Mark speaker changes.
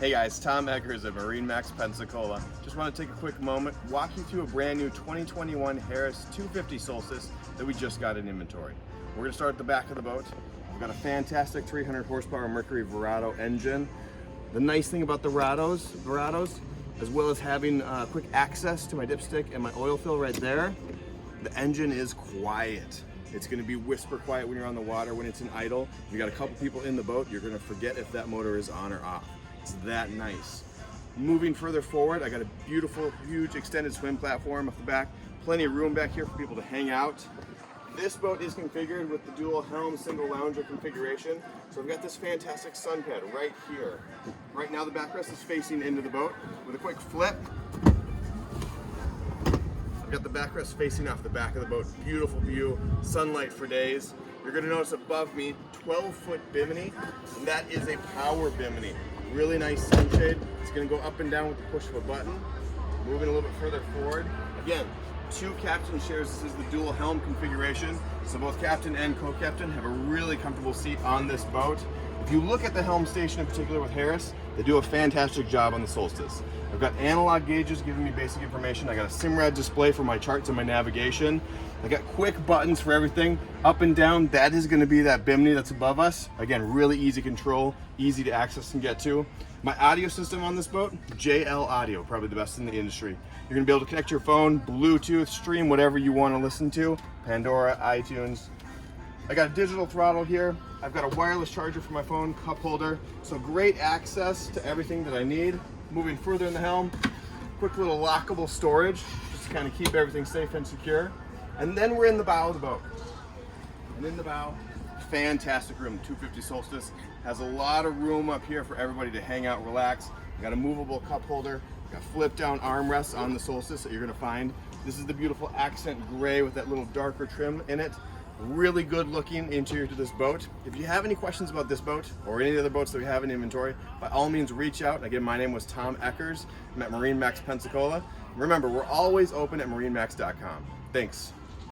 Speaker 1: Hey guys, Tom Eggers at MarineMax Pensacola. Just want to take a quick moment, walk you through a brand new 2021 Harris 250 Solstice that we just got in inventory. We're going to start at the back of the boat. We've got a fantastic 300 horsepower Mercury Verado engine. The nice thing about the Verados, as well as having quick access to my dipstick and my oil fill right there, the engine is quiet. It's going to be whisper quiet when you're on the water, when it's in idle. If you got a couple people in the boat, you're going to forget if that motor is on or off. It's that nice. Moving further forward, I got a beautiful, huge extended swim platform off the back. Plenty of room back here for people to hang out. This boat is configured with the dual helm single lounger configuration. So I've got this fantastic sun pad right here. Right now the backrest is facing into the boat. With a quick flip, I've got the backrest facing off the back of the boat. Beautiful view, sunlight for days. You're gonna notice above me, 12-foot Bimini, and that is a power Bimini. Really nice sunshade. It's gonna go up and down with the push of a button. Moving a little bit further forward. Again, 2 captain chairs. This is the dual helm configuration. So both captain and co-captain have a really comfortable seat on this boat. If you look at the Helm Station in particular with Harris, they do a fantastic job on the Solstice. I've got analog gauges giving me basic information. I got a SIMRAD display for my charts and my navigation. I got quick buttons for everything. Up and down, that is gonna be that Bimini that's above us. Again, really easy control, easy to access and get to. My audio system on this boat, JL Audio, probably the best in the industry. You're gonna be able to connect your phone, Bluetooth, stream whatever you wanna listen to, Pandora, iTunes. I got a digital throttle here. I've got a wireless charger for my phone, cup holder. So great access to everything that I need. Moving further in the helm, quick little lockable storage, just to kind of keep everything safe and secure. And then we're in the bow of the boat. And in the bow, fantastic room. 250 Solstice has a lot of room up here for everybody to hang out, relax. Got a movable cup holder, got flip down armrests on the Solstice that you're gonna find. This is the beautiful accent gray with that little darker trim in it. Really good looking interior to this boat. If you have any questions about this boat or any other boats that we have in inventory, by all means reach out. Again, my name was Tom Eggers. I'm at MarineMax Pensacola. Remember, we're always open at marinemax.com. Thanks.